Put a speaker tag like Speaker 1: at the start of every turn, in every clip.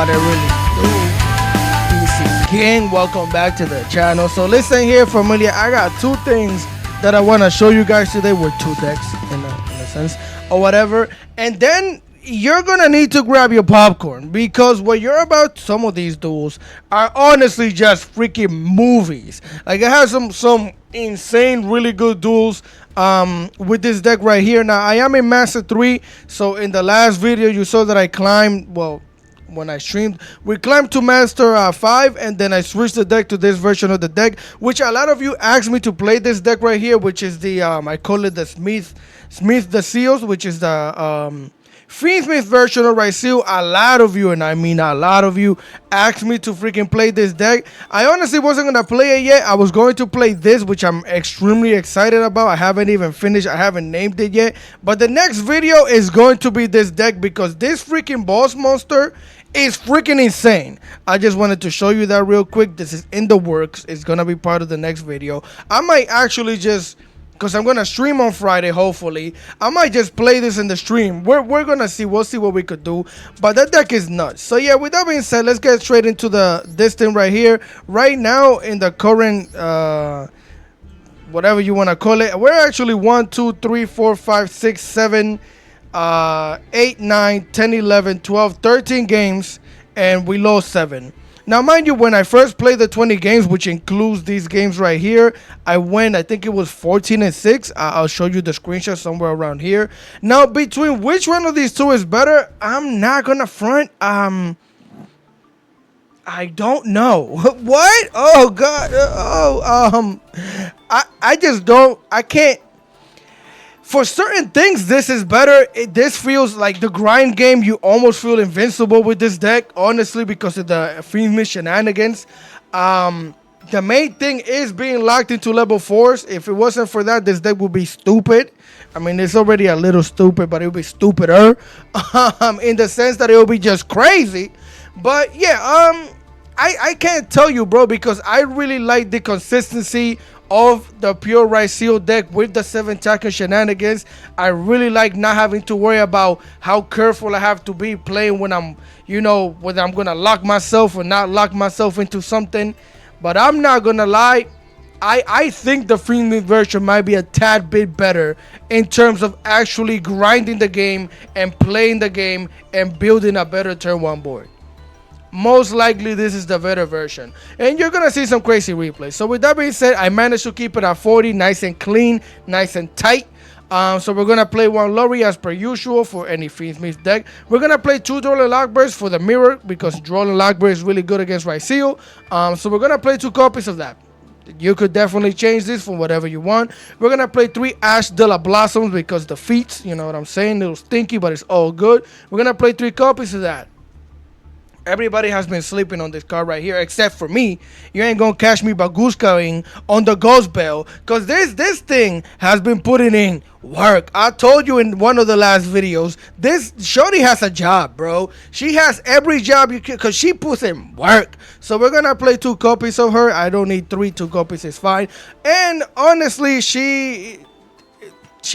Speaker 1: what I really do. PC King, welcome back to the channel. So listen here, familia, I got two things that I want to show you guys today. With two decks in a sense or whatever, and then you're gonna need to grab your popcorn because what you're about, some of these duels are honestly just freaking movies. Like, I have some insane really good duels with this deck right here. Now I am in Master 3, so in the last video you saw that I climbed, well, when I streamed, we climbed to Master 5, and then I switched the deck to this version of the deck, which a lot of you asked me to play this deck right here, which is the I call it the Smith the Seals, which is the Fiendsmith version of Ryseal. A lot of you, and I mean a lot of you, asked me to freaking play this deck. I honestly wasn't gonna play it yet. I was going to play this, which I'm extremely excited about. I haven't even finished. I haven't named it yet. But the next video is going to be this deck because this freaking boss monster is freaking insane. I just wanted to show you that real quick. This is in the works. It's gonna be part of the next video. I might actually just, because I'm gonna stream on Friday, hopefully, I might just play this in the stream. We're gonna see. We'll see what we could do. But that deck is nuts. So yeah, with that being said, let's get straight into this thing right here. Right now in the current whatever you wanna call it, we're actually 1, 2, 3, 4, 5, 6, 7, 8, 9, 10, 11, 12, 13 games, and we lost 7. Now, mind you, when I first played the 20 games, which includes these games right here, I went, I think it was 14-6. I'll show you the screenshot somewhere around here. Now, between which one of these two is better, I'm not gonna front. I don't know. What? Oh God. I just don't. I can't. For certain things, this is better. This feels like the grind game. You almost feel invincible with this deck, honestly, because of the Fiendsmith shenanigans. The main thing is being locked into level 4s. If it wasn't for that, this deck would be stupid. I mean, it's already a little stupid, but it would be stupider in the sense that it will be just crazy. But yeah, I can't tell you, bro, because I really like the consistency of the pure Ryseal deck with the 7 tackle shenanigans. I really like not having to worry about how careful I have to be playing when I'm, you know, whether I'm gonna lock myself or not lock myself into something. But I'm not gonna lie, I think the Fiendsmith version might be a tad bit better in terms of actually grinding the game and playing the game and building a better turn 1 board. Most likely this is the better version, and you're gonna see some crazy replays. So with that being said, I managed to keep it at 40, nice and clean, nice and tight. So we're gonna play 1 Lorry as per usual for any Fiendsmith deck. We're gonna play 2 Duel and Lockbirds for the mirror because Duel and Lockbird is really good against Ryseal. So we're gonna play 2 copies of that. You could definitely change this for whatever you want. We're gonna play 3 Ash de la Blossoms because the feats, you know what I'm saying, a little stinky, but it's all good. We're gonna play 3 copies of that. Everybody has been sleeping on this card right here, except for me. You ain't gonna catch me baguskaing on the Ghost Bell, because this thing has been putting in work. I told you in one of the last videos, this shorty has a job, bro. She has every job you can, because she puts in work. So we're gonna play 2 copies of her. I don't need 3. 2 copies is fine. And honestly, she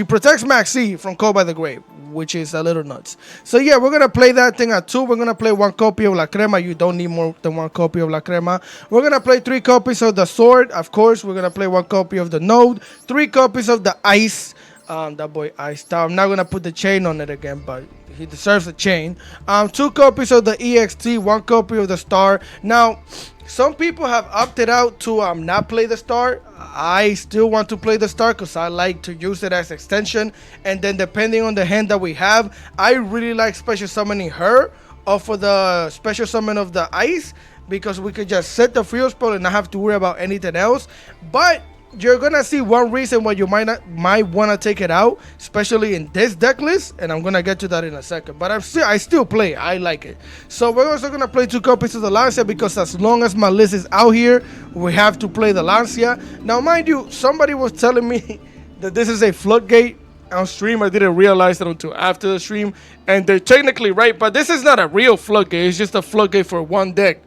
Speaker 1: protects Maxi from Call by the Grave, which is a little nuts. So yeah, we're gonna play that thing at 2. We're gonna play 1 copy of La Crema. You don't need more than 1 copy of La Crema. We're gonna play 3 copies of the Sword. Of course, we're gonna play 1 copy of the Node, 3 copies of the Ice. That boy Ice Star. I'm not gonna put the chain on it again, but he deserves a chain. 2 copies of the EXT, 1 copy of the Star. Now, some people have opted out to not play the Star. I still want to play the Star because I like to use it as extension. And then depending on the hand that we have, I really like special summoning her or for the special summon of the Ice, because we could just set the field spell and not have to worry about anything else. But you're gonna see one reason why you might want to take it out, especially in this deck list, and I'm gonna get to that in a second. But I still play it. I like it. So we're also gonna play 2 copies of the Lancia, because as long as Maliss is out here, we have to play the Lancia. Now mind you, somebody was telling me that this is a floodgate on stream. I didn't realize that until after the stream, and they're technically right, but this is not a real floodgate. It's just a floodgate for 1 deck.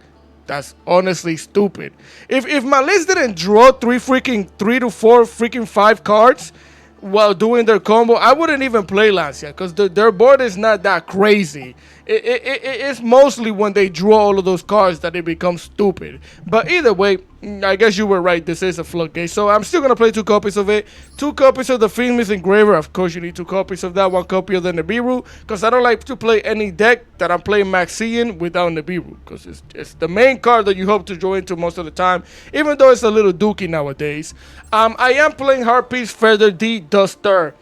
Speaker 1: That's honestly stupid. If Maliss didn't draw 3 to 4 freaking 5 cards while doing their combo, I wouldn't even play Lancia, because their board is not that crazy. It's mostly when they draw all of those cards that it becomes stupid. But either way, I guess you were right. This is a floodgate. So I'm still going to play 2 copies of it. 2 copies of the Fiendless Engraver. Of course, you need 2 copies of that. 1 copy of the Nibiru. Because I don't like to play any deck that I'm playing Maxian without Nibiru. Because it's the main card that you hope to draw into most of the time. Even though it's a little dookie nowadays. I am playing Harpies Feather D Duster.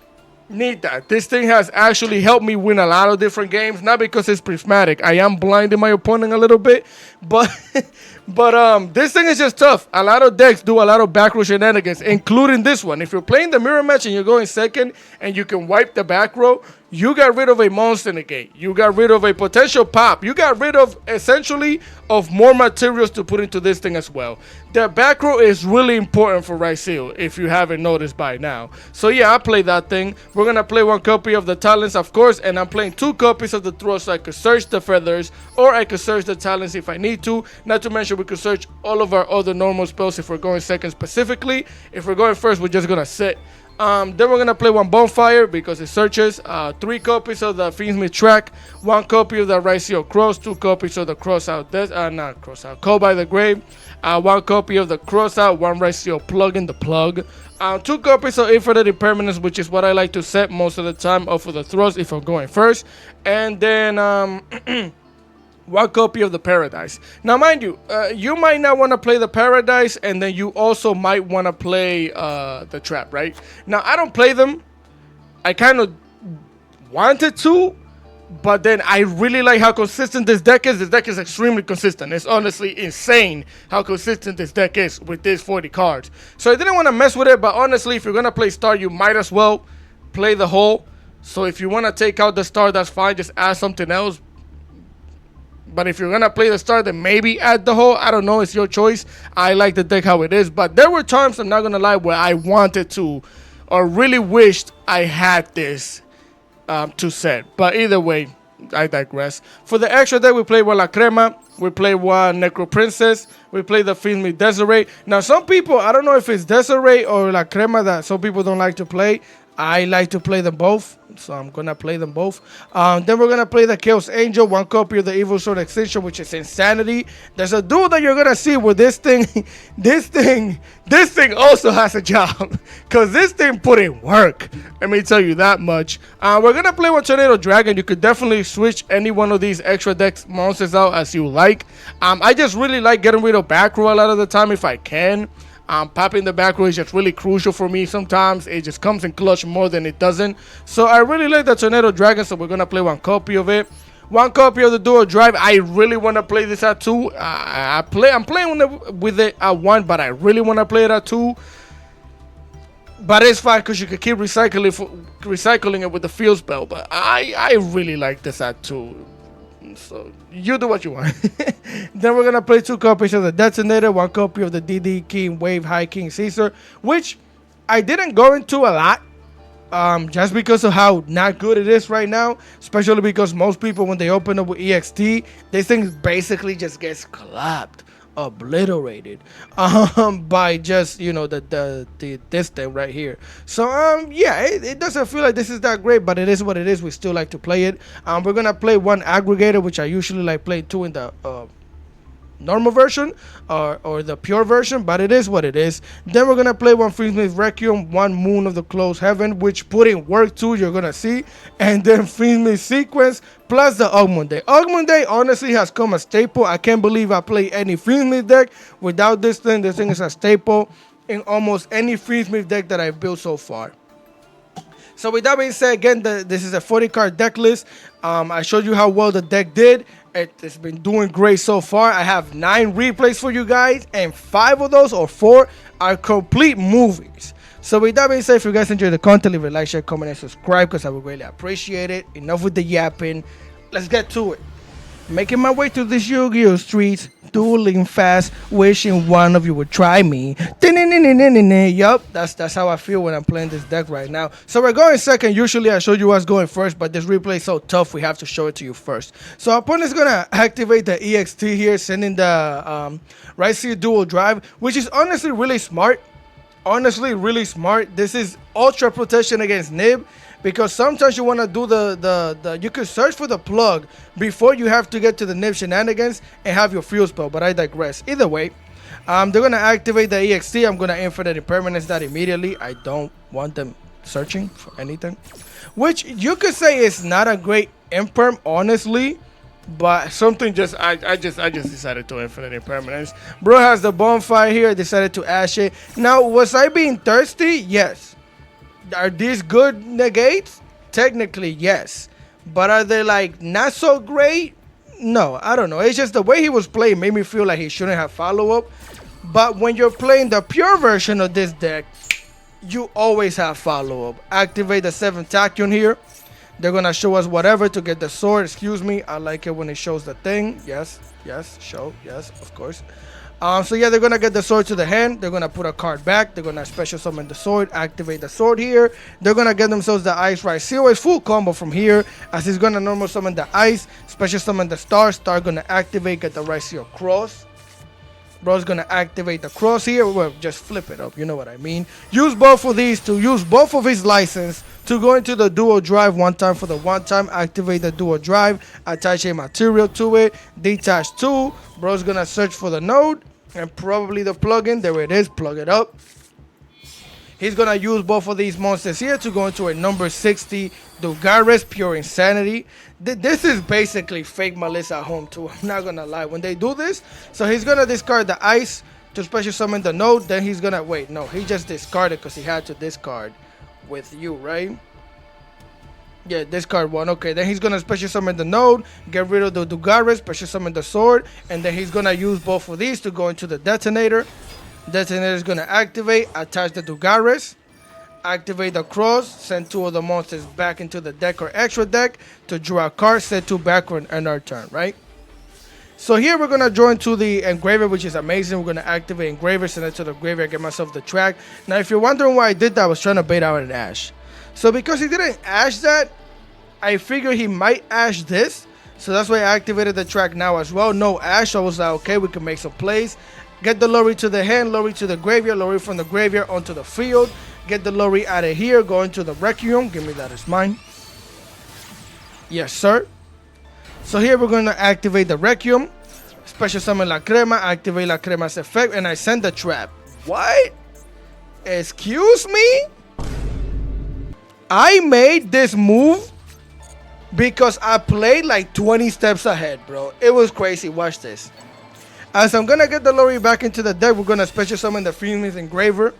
Speaker 1: Need that. This thing has actually helped me win a lot of different games. Not because it's prismatic. I am blinding my opponent a little bit. But this thing is just tough. A lot of decks do a lot of back row shenanigans, including this one. If you're playing the mirror match and you're going second and you can wipe the back row, you got rid of a monster negate. You got rid of a potential pop. You got rid of, essentially, of more materials to put into this thing as well. The back row is really important for Ryseal, if you haven't noticed by now. So yeah, I play that thing. We're going to play 1 copy of the talents, of course, and I'm playing 2 copies of the throw, so I could search the feathers, or I could search the talents if I need to. Not to mention, we could search all of our other normal spells if we're going second specifically. If we're going first, we're just going to sit. Then we're going to play 1 Bonfire because it searches. 3 copies of the Fiendsmith Track. 1 copy of the Ryseal Cross. 2 copies of the Call by the Grave. 1 copy of the Crossout. 1 Ryseal Plug-in, the Plug. 2 copies of Infinite Impermanence, which is what I like to set most of the time off of the throws if I'm going first. And then 1 copy of the Paradise. Now, mind you, you might not want to play the Paradise, and then you also might want to play the Trap, right? Now, I don't play them. I kind of wanted to, but then I really like how consistent this deck is. This deck is extremely consistent. It's honestly insane how consistent this deck is with these 40 cards. So I didn't want to mess with it, but honestly, if you're going to play Star, you might as well play the whole. So if you want to take out the Star, that's fine. Just add something else. But if you're going to play the Star, then maybe add the whole. I don't know. It's your choice. I like the deck how it is. But there were times, I'm not going to lie, where I wanted to or really wished I had this to set. But either way, I digress. For the extra deck, we play 1 La Crema. We play 1 Necro Princess. We play the Fiendly Desiree. Now, some people, I don't know if it's Desiree or La Crema that some people don't like to play. I like to play them both, so I'm going to play them both. Then we're going to play the Chaos Angel, 1 copy of the Evil Sword Extinction, which is Insanity. There's a dude that you're going to see with this thing. This thing also has a job, because this thing put in work. Let me tell you that much. We're going to play 1 Tornado Dragon. You could definitely switch any one of these extra deck monsters out as you like. I just really like getting rid of back row a lot of the time if I can. Popping the back row is just really crucial for me sometimes. It just comes in clutch more than it doesn't. So I really like the Tornado Dragon, so we're going to play 1 copy of it. 1 copy of the Dual Drive. I really want to play this at 2. I'm playing with it at 1, but I really want to play it at 2. But it's fine because you can keep recycling it with the field spell. But I really like this at 2. So you do what you want. Then we're gonna play 2 copies of the Detonator, 1 copy of the DD King Wave High King Caesar, which I didn't go into a lot, just because of how not good it is right now. Especially because most people, when they open up with EXT, this thing basically just gets clapped, obliterated, by just, you know, this thing right here. So yeah, it doesn't feel like this is that great, but it is what it is. We still like to play it. We're gonna play 1 Aggregator, which I usually like playing 2 in the normal version or the pure version, but it is what it is. Then we're gonna play 1 Fiendsmith Requiem, 1 Moon of the Closed Heaven, which put in work too, you're gonna see. And then Fiendsmith Sequence plus the Ogmunday. Ogmunday honestly has come a staple. I can't believe I play any Fiendsmith deck without this thing. This thing is a staple in almost any Fiendsmith deck that I've built so far. So with that being said, again, this is a 40 card deck list. I showed you how well the deck did. It's been doing great so far. I have 9 replays for you guys, and 5 of those, or 4, are complete movies. So with that being said, if you guys enjoyed the content, leave a like, share, comment, and subscribe, because I would greatly appreciate it. Enough with the yapping. Let's get to it. Making my way through these Yu-Gi-Oh streets, dueling fast, wishing one of you would try me. Yup, that's how I feel when I'm playing this deck right now. So we're going second. Usually I show you what's going first, but this replay is so tough, we have to show it to you first. So our opponent's gonna activate the EXT here, sending the Ryseal Dual Drive, which is honestly really smart. Honestly, really smart. This is ultra protection against Nib, because sometimes you want to do the you could search for the plug before you have to get to the nib shenanigans and have your fuel spell, but I digress. Either way, they're gonna activate the EXT. I'm gonna infinite impermanence that immediately. I don't want them searching for anything, which you could say is not a great imperm, honestly. But something just I just decided to infinite impermanence. Bro has the bonfire here. I decided to ash it. Now, was I being thirsty? Yes. Are these good negates? Technically, yes. But are they like not so great? No, I don't know. It's just the way he was playing made me feel like he shouldn't have follow-up. But when you're playing the pure version of this deck, you always have follow-up. Activate the 7th Tachyon here. They're going to show us whatever to get the sword. Excuse me. I like it when it shows the thing. Yes, yes, show. Yes, of course. So yeah, they're going to get the sword to the hand. They're going to put a card back. They're going to special summon the sword. Activate the sword here. They're going to get themselves the Ice Rise Seal. It's full combo from here. As he's going to normal summon the Ice. Special summon the Star. Star going to activate. Get the Rise Seal Cross. Bro's going to activate the cross here. Well, just flip it up. You know what I mean. Use both of these to use both of his license to go into the dual drive one time for the one time. Activate the dual drive. Attach a material to it. Detach 2. Bro's going to search for the node and probably the plugin. There it is. Plug it up. He's going to use both of these monsters here to go into a number 60 Dugares Pure Insanity. This is basically fake Maliss at home too. I'm not going to lie. When they do this, so he's going to discard the ice to special summon the node. Then he's going to, wait, no, he just discarded because he had to discard with you, right? Yeah, discard 1. Okay, then he's going to special summon the node, get rid of the Dugares, special summon the sword, and then he's going to use both of these to go into the detonator. Detonator is going to activate, attach the Dugares, activate the cross, send 2 of the monsters back into the deck or extra deck to draw a card, set 2 backward and our turn, right? So here we're going to join to the engraver, which is amazing. We're going to activate engraver, send it to the graveyard, get myself the track. Now, if you're wondering why I did that, I was trying to bait out an Ash. So because he didn't Ash that, I figured he might Ash this. So that's why I activated the track now as well. No Ash, I was like, okay, we can make some plays. Get the Lorry to the hand, Lorry to the graveyard, Lorry from the graveyard onto the field. Get the Lorry out of here, go into the Requiem. Give me that, it's mine. Yes, sir. So here we're going to activate the Requiem. Special summon La Crema, activate La Crema's effect, and I send the trap. What? Excuse me? I made this move because I played like 20 steps ahead, bro. It was crazy. Watch this. As I'm going to get the Lorry back into the deck, we're going to special summon the Phoenix Engraver.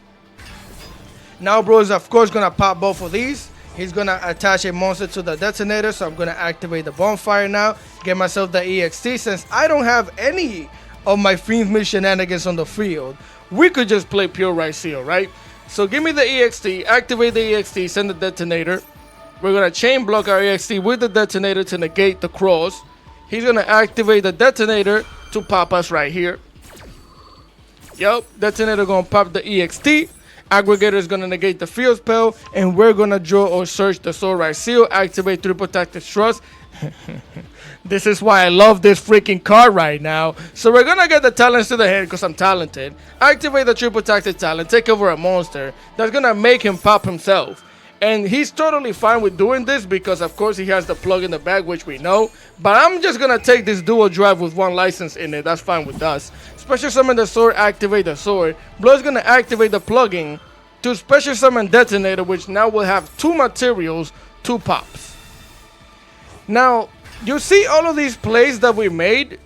Speaker 1: Now, bro is, of course, going to pop both of these. He's going to attach a monster to the detonator, so I'm going to activate the bonfire now. Get myself the EXT. Since I don't have any of my Phoenix shenanigans on the field, we could just play pure Rise Seal, right? So give me the EXT, activate the EXT, send the detonator. We're going to chain block our EXT with the detonator to negate the cross. He's going to activate the detonator to pop us right here. Yup, detonator going to pop the EXT. Aggregator is going to negate the field spell. And we're going to draw or search the Soul Rise Seal. Activate Triple Tactic Trust. This is why I love this freaking card right now. So we're going to get the talents to the head because I'm talented. Activate the Triple Tactic Talent. Take over a monster. That's going to make him pop himself. And he's totally fine with doing this because, of course, he has the plug in the bag, which we know. But I'm just going to take this dual drive with 1 license in it. That's fine with us. Special summon the sword, activate the sword. Blood's going to activate the plugin to special summon detonator, which now will have 2 materials, 2 pops. Now, you see all of these plays that we made?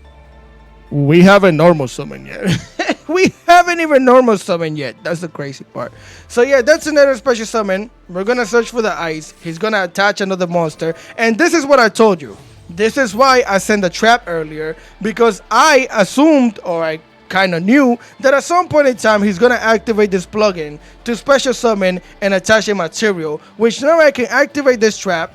Speaker 1: We haven't normal summon yet. We haven't even normal summon yet. That's the crazy part. So yeah, that's another special summon. We're going to search for the ice. He's going to attach another monster. And this is what I told you. This is why I sent the trap earlier. Because I assumed, or I kind of knew, that at some point in time, he's going to activate this plugin to special summon and attach a material. Which now I can activate this trap,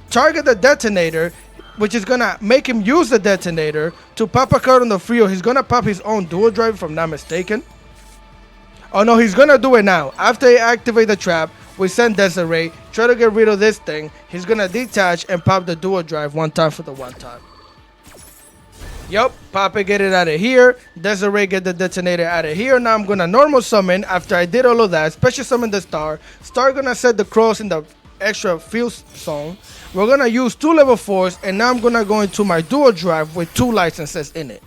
Speaker 1: target the detonator, which is going to make him use the detonator to pop a card on the field. He's going to pop his own dual drive, if I'm not mistaken. Oh, no, he's going to do it now. After he activate the trap, we send Desiree. Try to get rid of this thing. He's going to detach and pop the dual drive 1 time for the 1 time. Yup, pop it, get it out of here. Desiree, get the detonator out of here. Now I'm going to normal summon. After I did all of that, special summon the star. Star going to set the cross in the extra field zone. We're gonna use 2 level 4s, and now I'm gonna go into my dual drive with 2 licenses in it.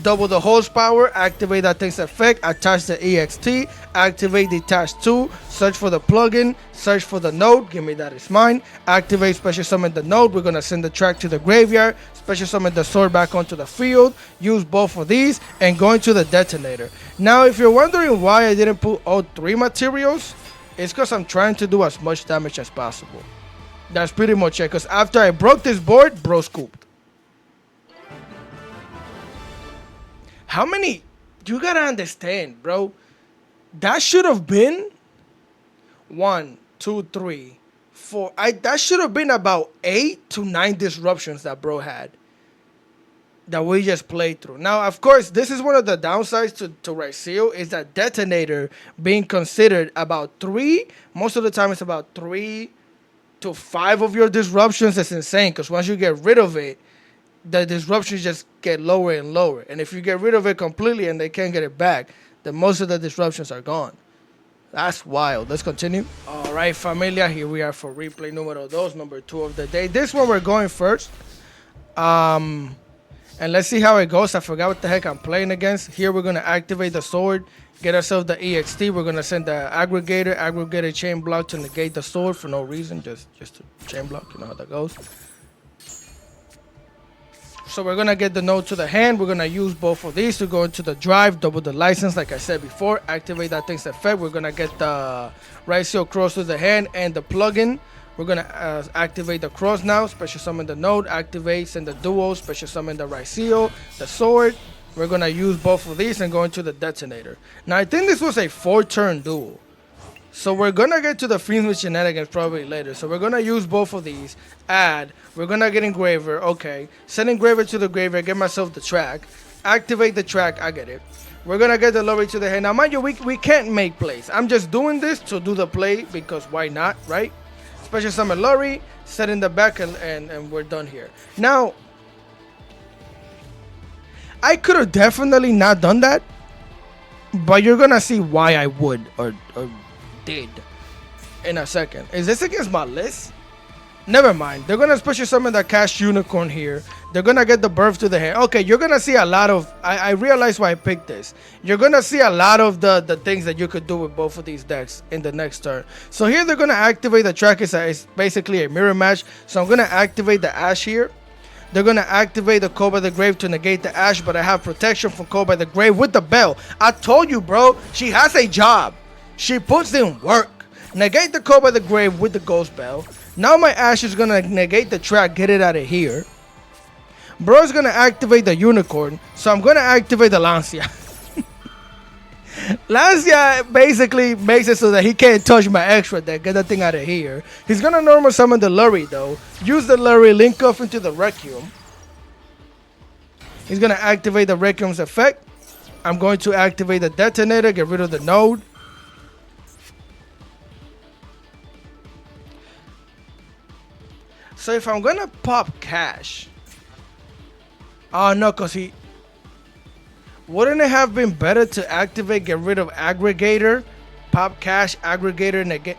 Speaker 1: Double the horsepower, activate that thing's effect, attach the EXT, activate detach 2, search for the plugin, search for the node, give me that, it's mine, activate special summon the node, we're gonna send the track to the graveyard, special summon the sword back onto the field, use both of these, and go into the detonator. Now if you're wondering why I didn't put all 3 materials, it's because I'm trying to do as much damage as possible. That's pretty much it, because after I broke this board, bro scooped. How many? You gotta understand, bro. That should have been 1, 2, 3, 4. That should have been about 8 to 9 disruptions that bro had. That we just played through. Now, of course, this is one of the downsides to Raziel is that detonator being considered about 3. Most of the time, it's about 3 to 5 of your disruptions. It's insane because once you get rid of it, the disruptions just get lower and lower. And if you get rid of it completely and they can't get it back, then most of the disruptions are gone. That's wild. Let's continue. All right, familia, here we are for replay numero 2, number 2 of the day. This one we're going first. And let's see how it goes. I forgot what the heck I'm playing against. Here we're going to activate the sword, get ourselves the EXT. We're going to send the aggregator chain block to negate the sword for no reason, just to chain block. You know how that goes. So we're going to get the node to the hand. We're going to use both of these to go into the drive, double the license like I said before, activate that thing's effect. We're going to get the Raziel cross to the hand and the plugin. We're going to activate the cross now, special summon the node, activate, send the duo, special summon the Raziel, the sword. We're going to use both of these and go into the detonator. Now I think this was a 4-turn duel. So we're going to get to the Fiends with Shenanigans probably later. So we're going to use both of these. Add. We're going to get Engraver. Okay. Send Engraver to the graveyard. Get myself the track. Activate the track. I get it. We're going to get the Lorry to the hand. Now, mind you, we can't make plays. I'm just doing this to do the play because why not, right? Special summon Lorry. Set in the back and we're done here. Now, I could have definitely not done that. But you're going to see why I would or did in a second. Is this against Maliss? Never mind. They're gonna special summon the Cash Unicorn here. They're gonna get the birth to the hand. Okay, you're gonna see a lot of I realize why I picked this. You're gonna see a lot of the things that you could do with both of these decks in the next turn. So here they're gonna activate the track. It's basically a mirror match. So I'm gonna activate the Ash here. They're gonna activate the Call by the Grave to negate the Ash, but I have protection from Call by the Grave with the bell. I told you, bro, she has a job. She puts in work. Negate the Call by the Grave with the Ghost Bell. Now my Ash is going to negate the track, get it out of here. Bro is going to activate the Unicorn. So I'm going to activate the Lancia. Lancia basically makes it so that he can't touch my extra deck. Get that thing out of here. He's going to normal summon the Lurry though. Use the Lurry, link off into the Requiem. He's going to activate the Requiem's effect. I'm going to activate the Detonator, get rid of the node. So if I'm gonna pop Cash, oh no, cause wouldn't it have been better to activate, get rid of Aggregator, pop Cash, Aggregator, negate?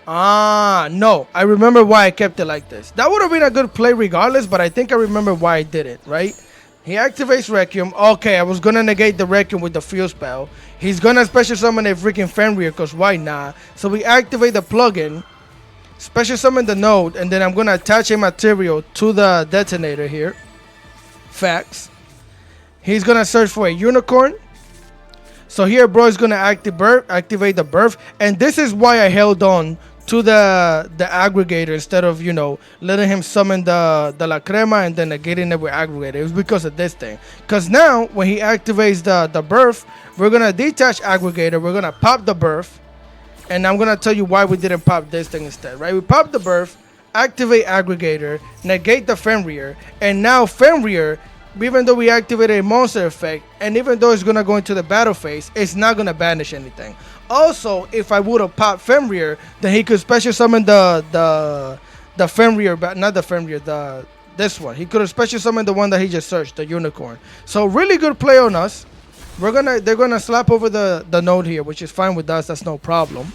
Speaker 1: No, I remember why I kept it like this. That would have been a good play regardless, but I think I remember why I did it, right? He activates Requiem. Okay, I was gonna negate the Requiem with the Field Spell. He's gonna special summon a freaking Fenrir, cause why not? So we activate the plugin. Special summon the node, and then I'm going to attach a material to the detonator here. Facts. He's going to search for a unicorn. So here, bro is going to activate the birth. And this is why I held on to the aggregator instead of, letting him summon the La Crema and then negating it with aggregator. It was because of this thing. Because now, when he activates the birth, we're going to detach aggregator. We're going to pop the birth. And I'm going to tell you why we didn't pop this thing instead, right? We popped the birth, activate aggregator, negate the Fenrir, and now Fenrir, even though we activated a monster effect, and even though it's going to go into the battle phase, it's not going to banish anything. Also, if I would have popped Fenrir, then he could special summon the Fenrir, but not the Fenrir, this one. He could have special summoned the one that he just searched, the unicorn. So really good play on us. They're gonna slap over the node here, which is fine with us. That's no problem.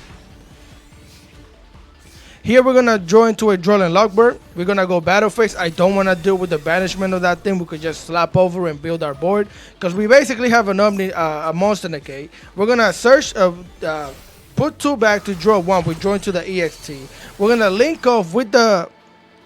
Speaker 1: Here we're gonna draw into a Duel and Lockbird. We're gonna go battle phase. I don't wanna deal with the banishment of that thing. We could just slap over and build our board because we basically have a monster negate. We're gonna search, put 2 back to draw 1. We draw into the EXT. We're gonna link off with the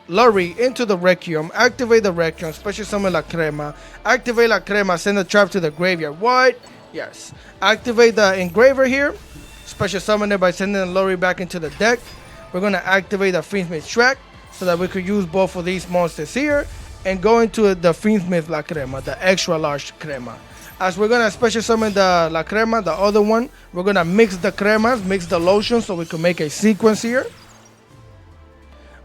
Speaker 1: Lurry into the Requiem, activate the Requiem, special summon La Crema, activate La Crema, send the trap to the graveyard. What? Yes. Activate the Engraver here, special summon it by sending the Lurry back into the deck. We're going to activate the Fiendsmith track so that we could use both of these monsters here and go into the Fiendsmith La Crema, the extra large Crema. As we're going to special summon the La Crema, the other one, we're going to mix the cremas, mix the lotion so we can make a sequence here.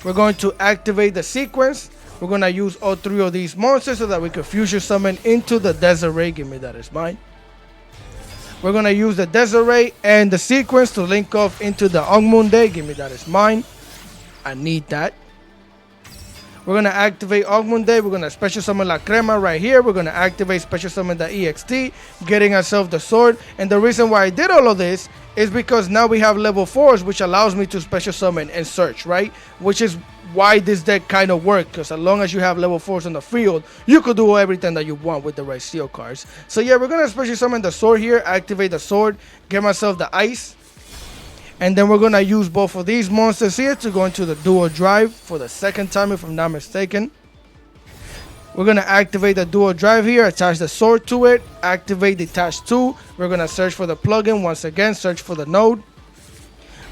Speaker 1: We're going to activate the sequence. We're going to use all 3 of these monsters so that we can fusion summon into the Desiree. Give me that is mine. We're going to use the Desiree and the sequence to link off into the Ogmunde. Give me that is mine. I need that. We're going to activate Ogmunde. We're going to special summon La Crema right here. We're going to activate special summon the EXT, getting ourselves the sword. And the reason why I did all of this is because now we have level 4s, which allows me to special summon and search, right? Which is why this deck kind of works, because as long as you have level 4s on the field, you could do everything that you want with the right steel cards. So yeah, we're going to special summon the sword here, activate the sword, get myself the ice. And then we're going to use both of these monsters here to go into the dual drive for the second time, if I'm not mistaken. We're going to activate the dual drive here, attach the sword to it, activate detach 2. We're going to search for the plugin once again, search for the node.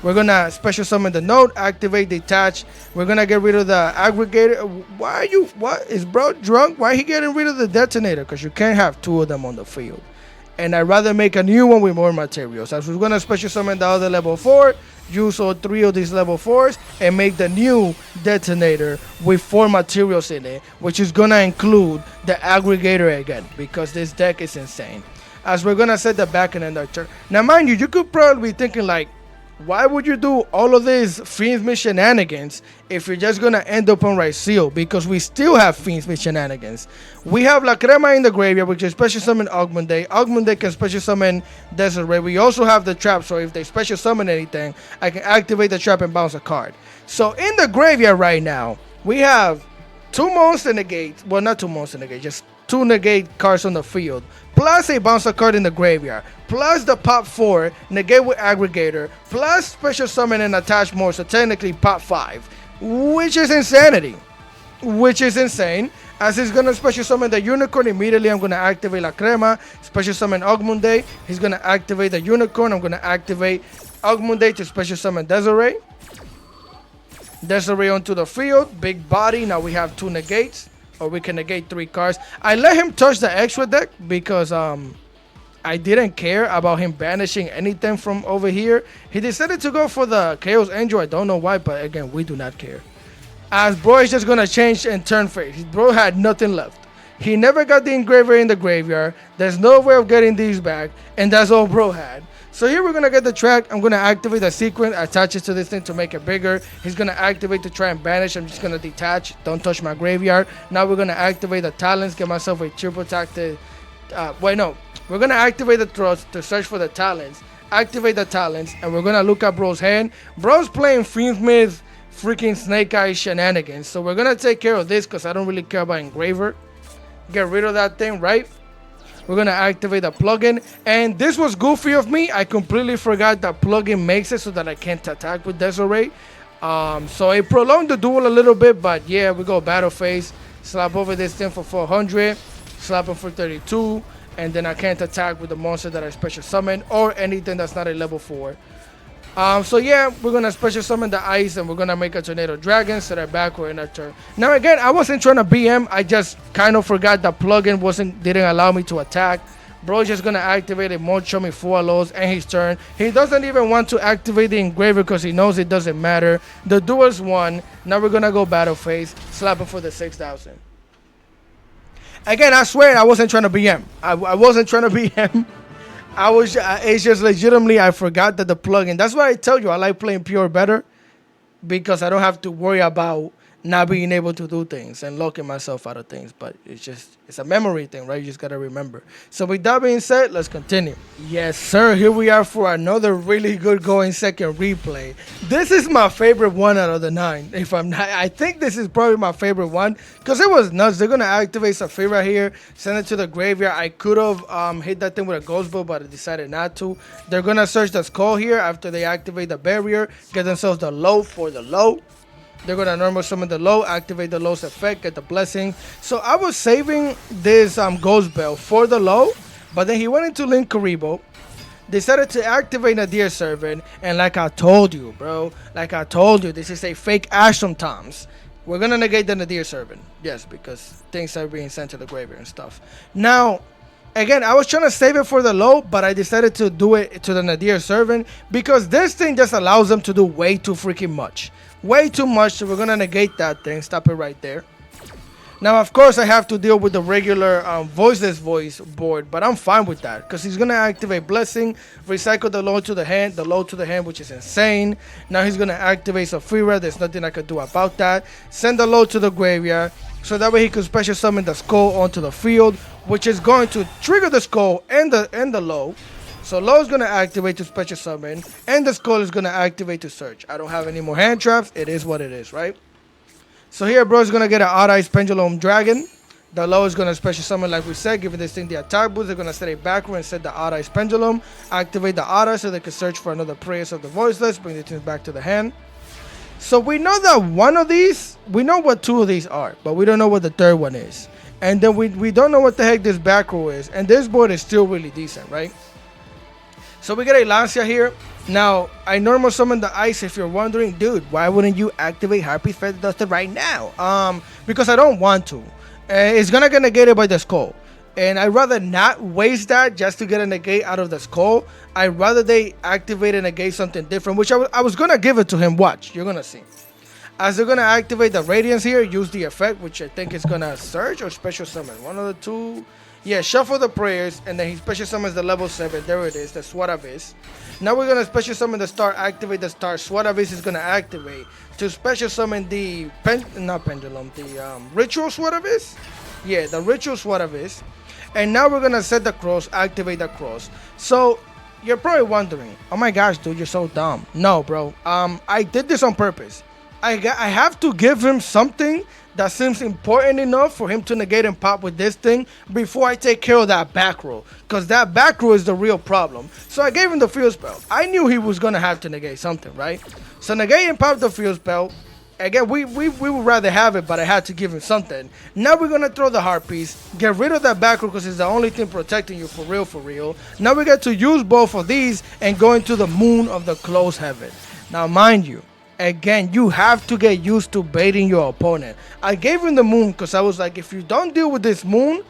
Speaker 1: We're going to special summon the node, activate detach. We're going to get rid of the aggregator. What? Is bro drunk? Why he getting rid of the detonator? Because you can't have 2 of them on the field. And I'd rather make a new one with more materials. As we're going to special summon the other level 4, use all 3 of these level 4s, and make the new detonator with 4 materials in it, which is going to include the aggregator again, because this deck is insane. As we're going to set the back and end our turn. Now, mind you, you could probably be thinking like, why would you do all of these Fiendsmith shenanigans if you're just going to end up on right seal? Because we still have Fiendsmith shenanigans. We have La Crema in the graveyard, which is special summon Ogmunde. Ogmunde can special summon Desiree. We also have the trap, so if they special summon anything, I can activate the trap and bounce a card. So in the graveyard right now, we have 2 monster negates. Well, not 2 monster negates, just 2 negate cards on the field, plus a bouncer card in the graveyard, plus the pop 4 negate with aggregator, plus special summon and attach more, so technically pop 5, which is insanity, which is insane. As he's gonna special summon the unicorn, immediately I'm gonna activate La Crema, special summon Ogmunde. He's gonna activate the unicorn. I'm gonna activate Ogmunde to special summon Desiree. Desiree onto the field, big body. Now we have 2 negates. Or we can negate 3 cards. I let him touch the extra deck because I didn't care about him banishing anything from over here. He decided to go for the Chaos Angel. I don't know why, but again, we do not care. As bro is just gonna change and turn face. Bro had nothing left. He never got the engraver in the graveyard. There's no way of getting these back, and that's all bro had. So here we're going to get the track. I'm going to activate the sequence, attach it to this thing to make it bigger. He's going to activate to try and banish. I'm just going to detach. Don't touch my graveyard. Now we're going to activate the talents, get myself a triple attack to... We're going to activate the thrust to search for the talents. Activate the talents, and we're going to look at bro's hand. Bro's playing Fiendsmith freaking Snake Eyes shenanigans. So we're going to take care of this because I don't really care about engraver. Get rid of that thing, right? We're going to activate the plugin. And this was goofy of me. I completely forgot that plugin makes it so that I can't attack with Desiree. So it prolonged the duel a little bit. But yeah, we go battle phase. Slap over this thing for 400. Slap him for 32. And then I can't attack with the monster that I special summon. Or anything that's not a level 4. So yeah, we're going to special summon the ice. And we're going to make a tornado dragon. Set it backward in our turn. Now again, I wasn't trying to BM. I just kind of forgot that plugin didn't allow me to attack. Bro's just going to activate it. More show me 4 lows and his turn. He doesn't even want to activate the engraver because he knows it doesn't matter. The duel's won. Now we're going to go battle phase. Slap him for the 6,000. Again, I swear I wasn't trying to BM. I wasn't trying to BM. It's just legitimately I forgot that the plugin. That's why I tell you I like playing pure better, because I don't have to worry about not being able to do things and locking myself out of things. But it's a memory thing, right? You just gotta remember. So with that being said, let's continue. Yes, sir. Here we are for another really good going second replay. This is my favorite one out of the 9. If I'm not, I think this is probably my favorite one because it was nuts. They're gonna activate Saphira here, send it to the graveyard. I could have hit that thing with a ghost bow, but I decided not to. They're gonna search the skull here after they activate the barrier, get themselves the low for the low. They're going to normal summon the low, activate the low's effect, get the blessing. So I was saving this Ghost Bell for the low, but then he went into Link Karibo, decided to activate Nadir Servant, and like I told you, bro, like I told you, this is a fake Ashram Toms. We're going to negate the Nadir Servant. Yes, because things are being sent to the graveyard and stuff. Now, again, I was trying to save it for the low, but I decided to do it to the Nadir Servant because this thing just allows them to do way too freaking much. Way too much, so we're going to negate that thing. Stop it right there. Now, of course, I have to deal with the regular Voiceless Voice board, but I'm fine with that because he's going to activate Blessing, recycle the low to the hand, which is insane. Now he's going to activate Saphira. There's nothing I could do about that. Send the low to the graveyard, so that way he could special summon the skull onto the field, which is going to trigger the skull and the low. So low is going to activate to special summon, and the skull is going to activate to search. I don't have any more hand traps. It is what it is, right? So here, bro, is going to get an Odd Eyes Pendulum Dragon. The low is going to special summon, like we said, giving this thing the attack boost. They're going to set it backward and set the Odd Eyes Pendulum. Activate the Odd Eyes so they can search for another Prayers of the Voiceless. Bring the things back to the hand. So we know that one of these, we know what 2 of these are, but we don't know what the third one is. And then we don't know what the heck this back row is. And this board is still really decent, right? So we get a Lancia here. Now, I normal summon the ice. If you're wondering, dude, why wouldn't you activate Harpy's Feather Duster right now? Because I don't want to. It's gonna get negated by the skull. And I'd rather not waste that just to get a negate out of the skull. I'd rather they activate and negate something different, which I was gonna give it to him. Watch, you're gonna see. As they're gonna activate the Radiance here, use the effect, which I think is gonna surge or special summon. One of the two. Yeah, shuffle the prayers, and then he special summons the level 7. There it is, the Swadavis. Now we're going to special summon the star, activate the star. Swadavis is going to activate to special summon the, the Ritual Swadavis? Yeah, the Ritual Swadavis. And now we're going to set the cross, activate the cross. So, you're probably wondering, oh my gosh, dude, you're so dumb. No, bro, I did this on purpose. I have to give him something that seems important enough for him to negate and pop with this thing before I take care of that back row. Because that back row is the real problem. So I gave him the field spell. I knew he was going to have to negate something, right? So negate and pop the field spell. Again, we would rather have it, but I had to give him something. Now we're going to throw the heart piece. Get rid of that back row because it's the only thing protecting you for real, for real. Now we get to use both of these and go into the moon of the closed heaven. Now, mind you, again, you have to get used to baiting your opponent. I gave him the moon because I was like, if you don't deal with this moon,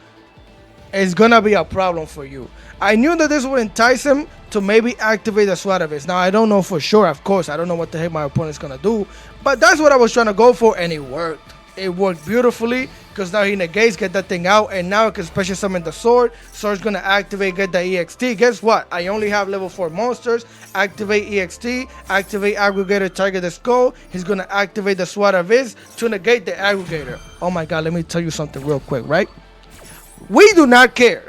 Speaker 1: it's going to be a problem for you. I knew that this would entice him to maybe activate the Swadavis. Now, I don't know for sure, of course. I don't know what the heck my opponent's going to do. But that's what I was trying to go for, and it worked. It worked beautifully because now he negates, get that thing out, and now I can special summon the sword. Sword's going to activate, get the EXT. Guess what? I only have level 4 monsters. Activate EXT, activate Aggregator, target the skull. He's going to activate the Swadavis to negate the Aggregator. Oh my god, let me tell you something real quick, right? We do not care.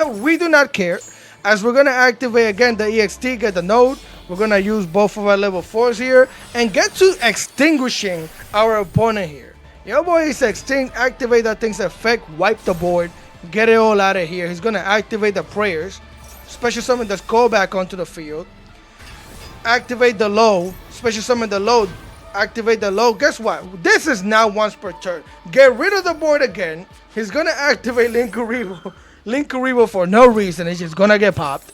Speaker 1: We do not care. As we're going to activate again the EXT, get the node. We're going to use both of our level 4s here and get to extinguishing our opponent here. Your boy is activate that thing's effect, wipe the board, get it all out of here. He's going to activate the prayers, special summon the skull back onto the field, activate the low, special summon the low, activate the low. Guess what? This is now once per turn. Get rid of the board again. He's going to activate Link Karibo. Link Karibo for no reason. It's just going to get popped.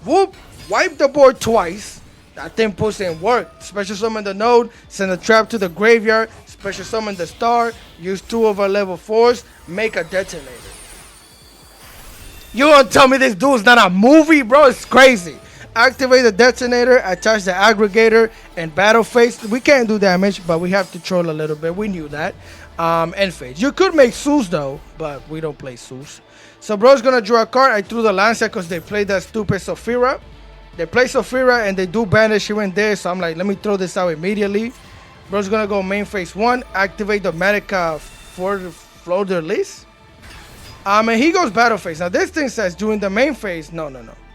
Speaker 1: Whoop, wipe the board twice. That thing puts in work. Special summon the node, send a trap to the graveyard, special summon the star, use 2 of our level 4s, make a detonator. You gonna tell me this dude's not a movie, bro? It's crazy. Activate the detonator, attach the aggregator, and battle phase. We can't do damage, but we have to troll a little bit. We knew that. End phase. You could make Zeus though, but we don't play Zeus. So bro's gonna draw a card. I threw the Lancia because they played that stupid Saphira. They play Saphira and they do banish here and there, so I'm like, let me throw this out immediately. Bro's gonna go main phase 1, activate the Medica for the flow de release. And he goes battle phase. Now this thing says during the main phase, no.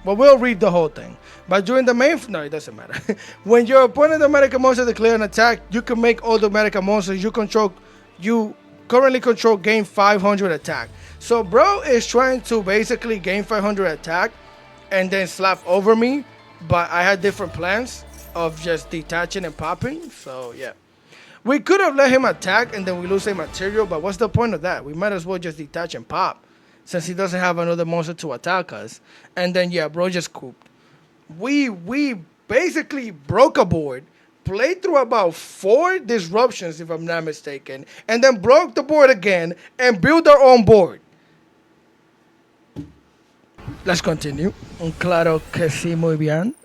Speaker 1: Well, we'll read the whole thing. But during the main, no, it doesn't matter. When your opponent, the Medica monster, declare an attack, you can make all the Medica monsters you currently control gain 500 attack. So bro is trying to basically gain 500 attack and then slap over me. But I had different plans of just detaching and popping. So yeah. We could have let him attack and then we lose a material, but what's the point of that? We might as well just detach and pop since he doesn't have another monster to attack us. And then, yeah, bro just cooped. We basically broke a board, played through about 4 disruptions, if I'm not mistaken, and then broke the board again and built our own board. Let's continue. Claro que sí, muy bien.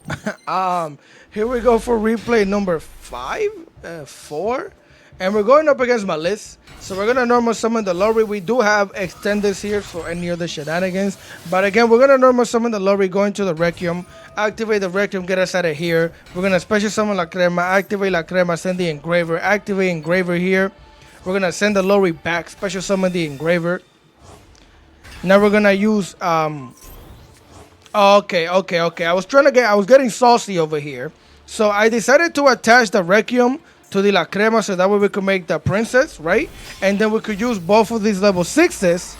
Speaker 1: Here we go for replay number 4. And we're going up against Maliss. So we're going to normal summon the Lorry. We do have extenders here for any other shenanigans. But again, we're going to normal summon the Lorry, go into the Requiem, activate the Requiem, get us out of here. We're going to special summon La Crema, activate La Crema, send the Engraver, activate Engraver here. We're going to send the Lorry back, special summon the Engraver. Now we're going to use... Okay. I was getting saucy over here. So I decided to attach the Requiem to the La Crema so that way we could make the Princess, right? And then we could use both of these level 6s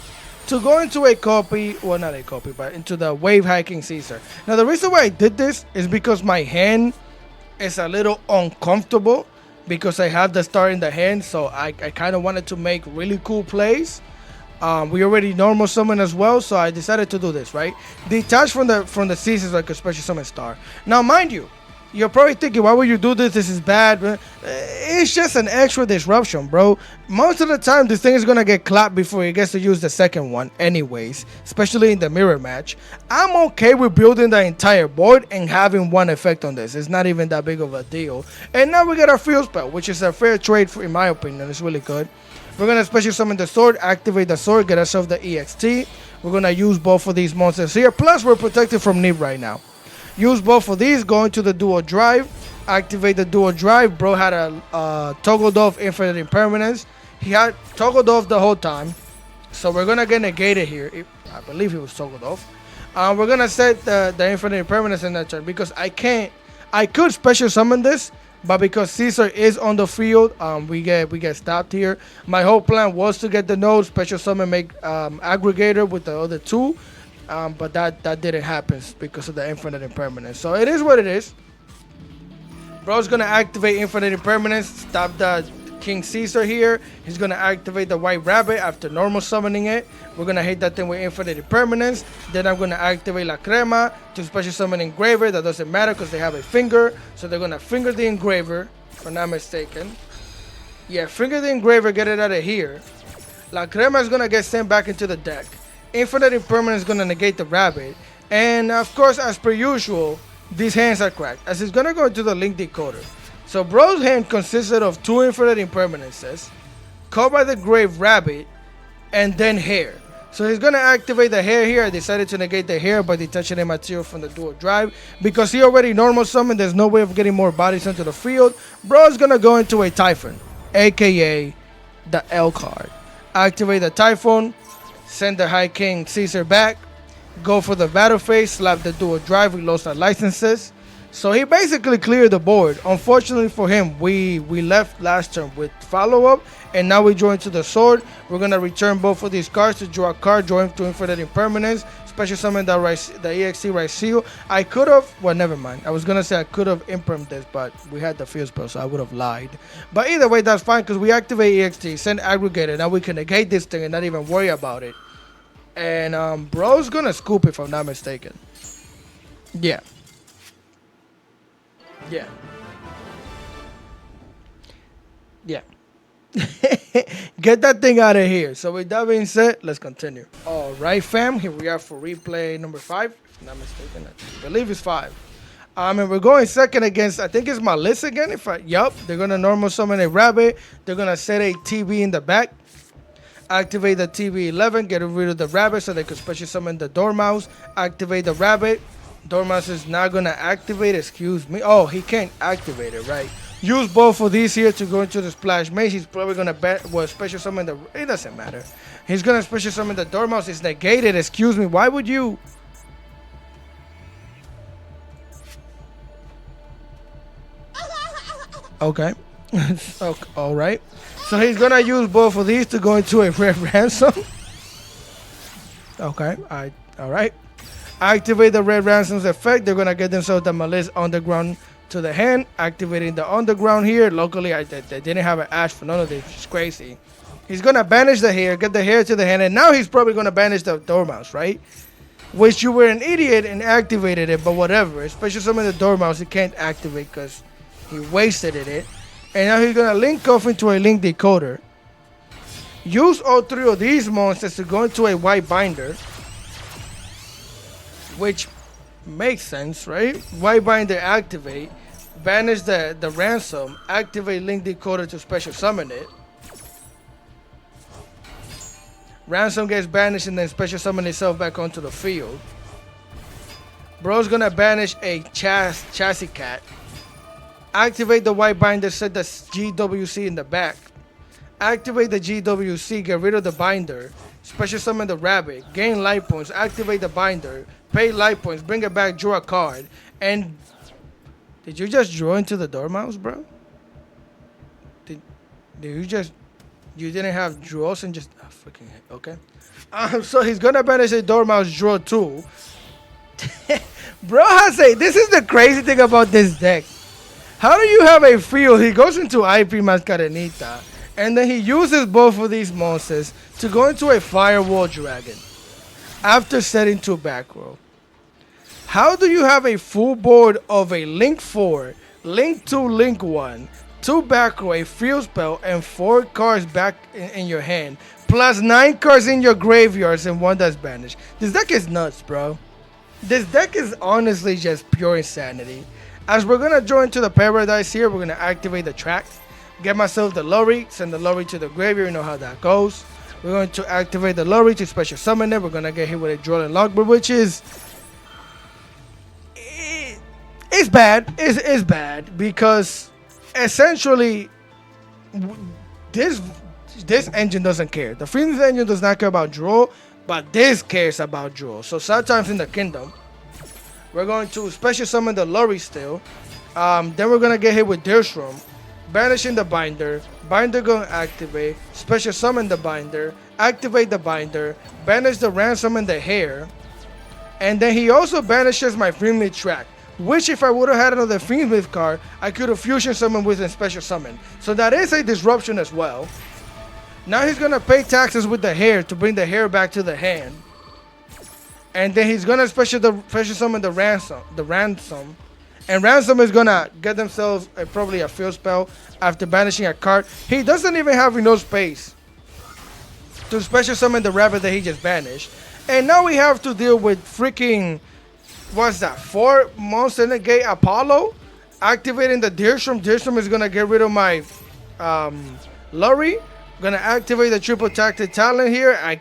Speaker 1: to go into a copy, well, not a copy, but into the Wave Hiking Caesar. Now, the reason why I did this is because my hand is a little uncomfortable because I have the star in the hand, so I kind of wanted to make really cool plays. We already normal summon as well, so I decided to do this, right? Detach from the Caesars like a special summon star. Now, mind you, you're probably thinking, why would you do this? This is bad. It's just an extra disruption, bro. Most of the time, this thing is going to get clapped before it gets to use the second one anyways, especially in the mirror match. I'm okay with building the entire board and having one effect on this. It's not even that big of a deal. And now we get our field spell, which is a fair trade, in my opinion. It's really good. We're going to special summon the sword, activate the sword, get ourselves the EXT. We're going to use both of these monsters here. Plus, we're protected from Nib right now. Use both of these, go into the Dual Drive, activate the Dual Drive. Bro had a toggled off Infinite Impermanence. He had toggled off the whole time. So we're going to get negated here. I believe he was toggled off. We're going to set the Infinite Impermanence in that turn because I could special summon this, but because Caesar is on the field, we get stopped here. My whole plan was to get the node, special summon, make aggregator with the other 2. But that didn't happen because of the Infinite Impermanence. So it is what it is. Bro's going to activate Infinite Impermanence. Stop the King Caesar here. He's going to activate the White Rabbit after normal summoning it. We're going to hit that thing with Infinite Impermanence. Then I'm going to activate La Crema to special summon Engraver. That doesn't matter because they have a finger. So they're going to finger the Engraver, if I'm not mistaken. Yeah, finger the Engraver, get it out of here. La Crema is going to get sent back into the deck. Infinite Impermanence is going to negate the rabbit. And of course, as per usual, these hands are cracked, as it's going to go into the link decoder. So bro's hand consisted of 2 Infinite Impermanences, caught by the Grave Rabbit, and then hair. So he's going to activate the hair here. I decided to negate the hair by detaching a material from the Dual Drive. Because he already normal summoned, there's no way of getting more bodies into the field. Bro's going to go into a Typhon, aka the L card. Activate the Typhon. Send the High King Caesar back. Go for the battle phase. Slap the Dual Drive. We lost our licenses. So he basically cleared the board. Unfortunately for him, we left last turn with follow-up. And now we join to the sword. We're going to return both of these cards to draw a card. Join to Infinite Impermanence. Special summon the EXT Right Seal. I could have... Well, never mind. I was going to say I could have impermed this, but we had the field spell, so I would have lied. But either way, that's fine because we activate EXT. Send Aggregator. Now we can negate this thing and not even worry about it. And bro's going to scoop if I'm not mistaken. Yeah. Get that thing out of here. So with that being said, let's continue. All right, fam. Here we are for replay number 5. If I'm not mistaken, I believe it's 5. And we're going second against, I think it's Maliss again. Yup, they're going to normal summon a rabbit. They're going to set a TV in the back. Activate the TV11. Get rid of the rabbit so they could special summon the Dormouse. Activate the rabbit. Dormouse is not going to activate. Excuse me. Oh, he can't activate it, right? Use both of these here to go into the splash maze. He's probably gonna special summon the. It doesn't matter. He's gonna special summon the Dormouse. It's negated. Excuse me. Why would you? Okay. Okay. All right. So he's gonna use both of these to go into a red ransom. Okay. All right. Activate the red ransom's effect. They're gonna get themselves the Maliss underground to the hand. Activating the underground here. Locally, they didn't have an ash for none of this. It's crazy. He's gonna banish the hair, get the hair to the hand, and now he's probably gonna banish the Dormouse, right? Which you were an idiot and activated it, but whatever. Especially some of the Dormouse, he can't activate because he wasted it. And now he's gonna link off into a link decoder. Use all three of these monsters to go into a white binder. Which makes sense, right? White binder activate, banish the ransom, activate link decoder to special summon it. Ransom gets banished and then special summon itself back onto the field. Bro's gonna banish a chassis cat. Activate the white binder, set the GWC in the back. Activate the GWC, get rid of the binder. Special summon the rabbit, gain life points, activate the binder, pay life points, bring it back, draw a card. And did you just draw into the Dormouse, bro? Did you just, you didn't have draws and just, oh, freaking heck, okay. So he's gonna banish a Dormouse draw too. Bro has a, this is the crazy thing about this deck. How do you have a field? He goes into IP Mascarenita, and then he uses both of these monsters to go into a Firewall Dragon after setting 2 back row. How do you have a full board of a Link 4, Link 2, Link 1, 2 back row, a field spell, and 4 cards back in your hand, plus 9 cards in your graveyards and 1 that's banished? This deck is nuts, bro. This deck is honestly just pure insanity. As we're going to join to the Paradise here, we're going to activate the track. Get myself the Lorry, send the Lorry to the graveyard, you know how that goes. We're going to activate the Lorry to special summon it. We're going to get hit with a Duel and Logbird, which is... It's bad. It's bad because essentially this engine doesn't care. The Phoenix engine does not care about draw, but this cares about draw. So sometimes in the kingdom, we're going to special summon the Lorry still. Then we're going to get hit with Deerstrom. Banishing the binder, binder going to activate, special summon the binder, activate the binder, banish the ransom and the hair, and then he also banishes my Fiendly track, which if I would have had another Fiendsmith card, I could have fusion summoned with a special summon. So that is a disruption as well. Now he's going to pay taxes with the hair to bring the hair back to the hand. And then he's going to special summon the ransom. And Ransom is gonna get themselves probably a field spell after banishing a card. He doesn't even have enough space to special summon the rabbit that he just banished. And now we have to deal with freaking, what's that, 4 monster negate Apollo? Activating the Deerstrom. Deerstrom is gonna get rid of my Lorry. Gonna activate the triple tactic talent here.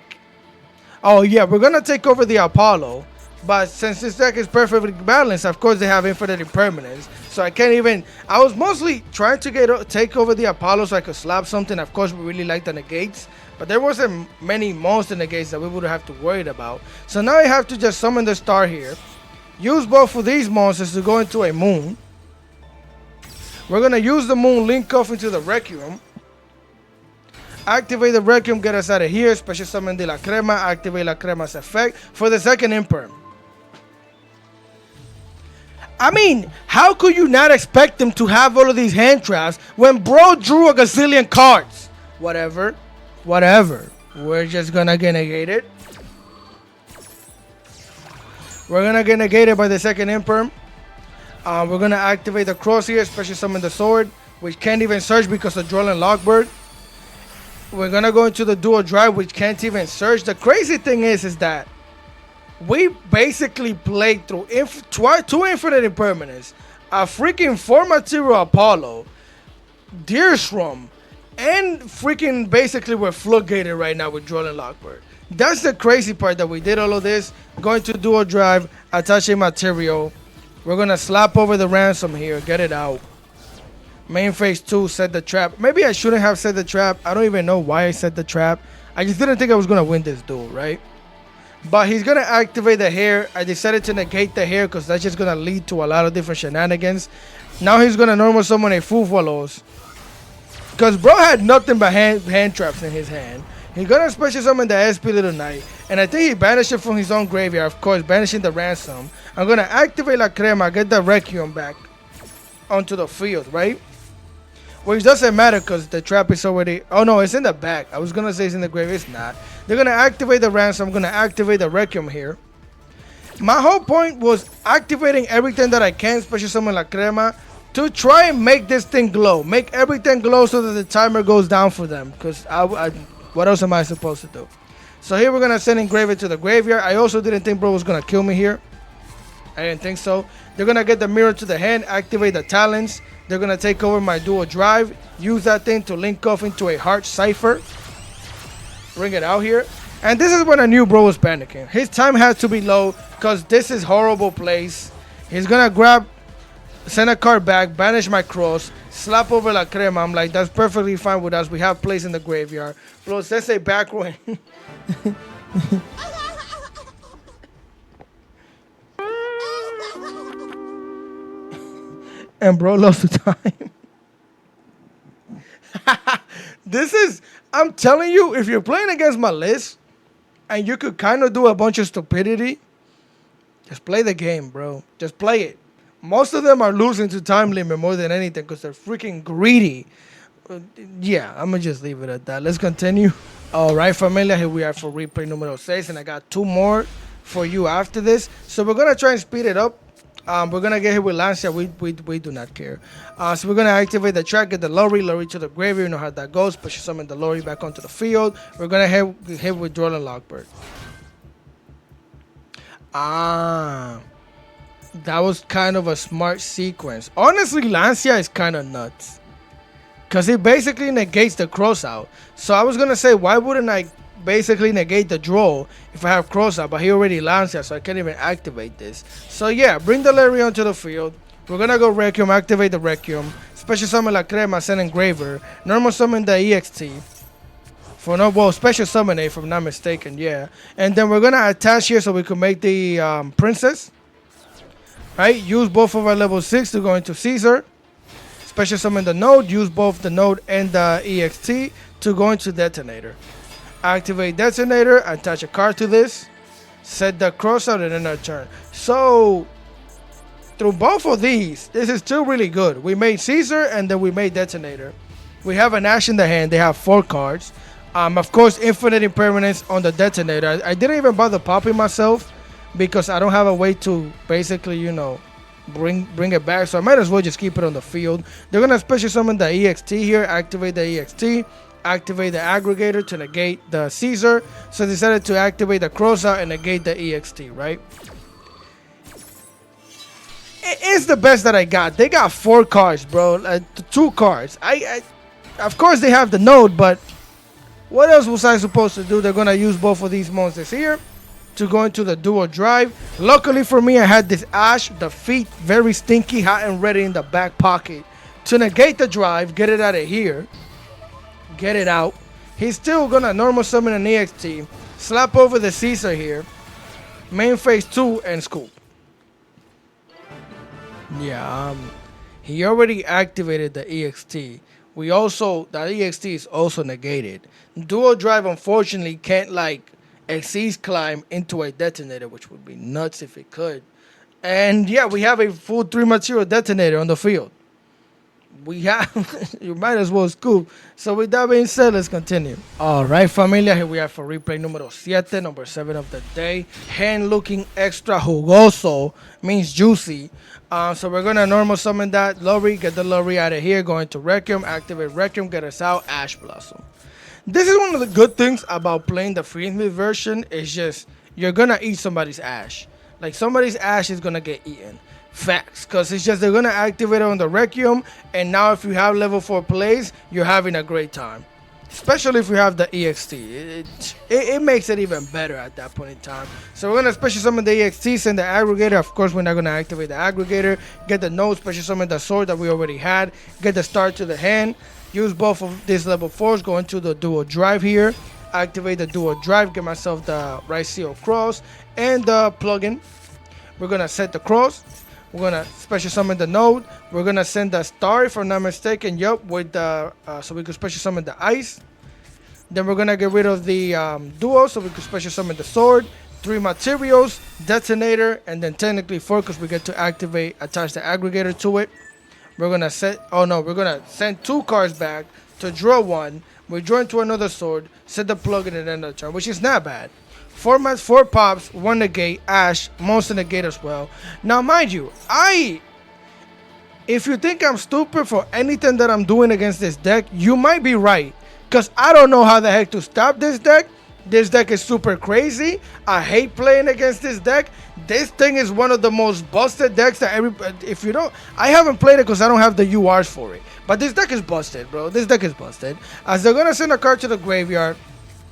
Speaker 1: Oh yeah, we're gonna take over the Apollo. But since this deck is perfectly balanced, of course they have infinite impermanence. So I can't even... I was mostly trying to take over the Apollo so I could slap something. Of course, we really like the negates. But there wasn't many monster negates that we would have to worry about. So now I have to just summon the star here. Use both of these monsters to go into a moon. We're going to use the moon, link off into the Requiem. Activate the Requiem, get us out of here. Special summon de la Crema. Activate la Crema's effect for the second imperm. I mean, how could you not expect them to have all of these hand traps when bro drew a gazillion cards? Whatever. We're just gonna get negated. We're gonna get negated by the second imperm. We're gonna activate the cross here, special summon the sword, which can't even search because of Duel and Logbird. We're gonna go into the dual drive, which can't even search. The crazy thing is that we basically played through 2 infinite impermanence, a freaking 4 material Apollo, Deerstrom, and freaking basically we're floodgated right now with Duel and Logbird. That's the crazy part, that we did all of this, going to dual drive, attaching material. We're gonna slap over the ransom here, get it out. Main phase 2, set the trap. Maybe I shouldn't have set the trap. I don't even know why I set the trap. I just didn't think I was going to win this duel, right? But he's going to activate the hair. I decided to negate the hair because that's just going to lead to a lot of different shenanigans. Now he's going to normal summon a Fufalos. Because bro had nothing but hand traps in his hand. He's going to special summon the SP Little Knight. And I think he banished it from his own graveyard. Of course, banishing the ransom. I'm going to activate La Crema. Get the Requiem back onto the field, right? Which doesn't matter because the trap is already... Oh, no, it's in the back. I was going to say it's in the grave. It's not. They're going to activate the ransom. I'm going to activate the Requiem here. My whole point was activating everything that I can, especially summon La Crema, to try and make this thing glow. Make everything glow so that the timer goes down for them. Because what else am I supposed to do? So here we're going to send Engraver to the graveyard. I also didn't think bro was going to kill me here. I didn't think so. They're going to get the mirror to the hand, activate the talents. They're going to take over my dual drive, use that thing to link off into a heart cipher. Bring it out here. And this is when I knew bro was panicking. His time has to be low because this is horrible place. He's going to grab, send a card back, banish my cross, slap over La Crema. I'm like, that's perfectly fine with us. We have place in the graveyard. Plus, let's say back row. And bro lost the time. This is, I'm telling you, if you're playing against Maliss and you could kind of do a bunch of stupidity, just play the game, bro. Just play it. Most of them are losing to time limit more than anything because they're freaking greedy. Yeah, I'm going to just leave it at that. Let's continue. All right, familia, here we are for replay numero 6, and I got 2 more for you after this. So we're going to try and speed it up. We're going to get hit with Lancia. We do not care. So we're going to activate the track, get the Lori to the graveyard. You know how that goes. Special summon the Lori back onto the field. We're going to hit with Duel and Lockbird. That was kind of a smart sequence. Honestly, Lancia is kind of nuts. Because it basically negates the cross out. So I was going to say, why wouldn't I basically negate the draw if I have cross out? But he already Lancia, so I can't even activate this. So yeah, bring the Larry onto the field. We're going to go Requiem, activate the Requiem. Special summon La Crema, send Engraver. Normal summon the EXT. Special summon if I'm not mistaken, yeah. And then we're going to attach here so we can make the Princess. Right, use both of our level 6 to go into Caesar. Special summon the node, use both the node and the EXT to go into Detonator. Activate Detonator, attach a card to this, set the cross out, and then our turn. So, through both of these, this is still really good. We made Caesar and then we made Detonator. We have an Ash in the hand, they have 4 cards. Of course, infinite impermanence on the Detonator. I didn't even bother popping myself because I don't have a way to basically, you know, bring it back, so I might as well just keep it on the field. They're gonna special summon the EXT here, activate the EXT, activate the aggregator to negate the Caesar. So they decided to activate the crossout and negate the EXT, right? It is the best that I got. They got 4 cards, bro. 2 cards. Of course they have the node, but what else was I supposed to do? They're gonna use both of these monsters here to go into the dual drive. Luckily for me, I had this Ash, the feet very stinky, hot and ready in the back pocket to negate the drive, get it out of here, get it out. He's still gonna normal summon an EXT, slap over the Caesar here, main phase 2, and scoop. Yeah, he already activated the EXT. The EXT is also negated. Dual drive unfortunately can't like Xyz climb into a Detonator, which would be nuts if it could. And yeah, we have a full 3 material Detonator on the field. We have, you might as well scoop. So with that being said, let's continue. All right, familia, here we are for replay numero 7, number 7 of the day. Hand looking extra jugoso, means juicy. So we're gonna normal summon that Lori, get the Lori out of here, go into Requiem, activate Requiem, get us out, Ash Blossom. This is one of the good things about playing the Freemid version, is just you're gonna eat somebody's Ash. Like somebody's Ash is gonna get eaten. Facts, because it's just they're gonna activate it on the Requiem, and now if you have level 4 plays, you're having a great time. Especially if we have the EXT. It makes it even better at that point in time. So we're going to special summon the EXT, send the aggregator. Of course, we're not going to activate the aggregator. Get the node, special summon the sword that we already had. Get the star to the hand. Use both of these level 4s. Go into the dual drive here. Activate the dual drive. Get myself the right seal cross and the plugin. We're going to set the cross. We're going to special summon the node. We're going to send the star, if I'm not mistaken. Yup, with the, so we can special summon the ice. Then we're going to get rid of the duo, so we can special summon the sword. 3 materials, detonator, and then technically 4 because we get to attach the aggregator to it. We're going to we're going to send 2 cards back to draw 1. We draw into another sword, set the plug in and end of the turn, which is not bad. 4 mats, 4 pops, 1 negate, Ash, monster negate as well. Now, mind you, if you think I'm stupid for anything that I'm doing against this deck, you might be right. Because I don't know how the heck to stop this deck. This deck is super crazy. I hate playing against this deck. This thing is one of the most busted decks that if you don't, I haven't played it because I don't have the URs for it. But this deck is busted, bro. This deck is busted. As they're going to send a card to the graveyard,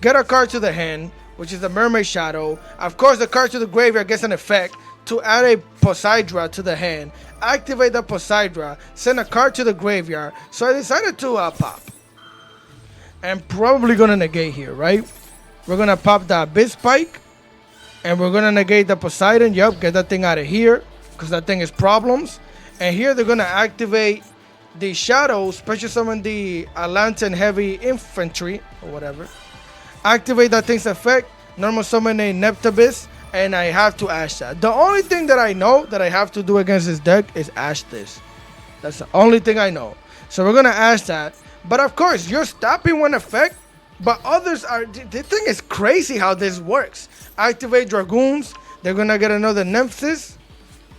Speaker 1: get a card to the hand, which is the Mermaid Shadow. Of course, the card to the graveyard gets an effect to add a Poseidra to the hand. Activate the Poseidra, send a card to the graveyard. So I decided to pop. I'm probably going to negate here, right? We're going to pop the Abyss Spike. And we're going to negate the Poseidon. Yup, get that thing out of here. Because that thing is problems. And here they're going to activate the Shadow. Special summon the Atlantean Heavy Infantry. Or whatever. Activate that thing's effect. Normal summon a Neptabis. And I have to Ash that. The only thing that I know that I have to do against this deck is Ash this. That's the only thing I know. So we're going to Ash that. But of course, you're stopping one effect, but others are. The thing is crazy how this works. Activate Dragoons. They're going to get another Nemesis.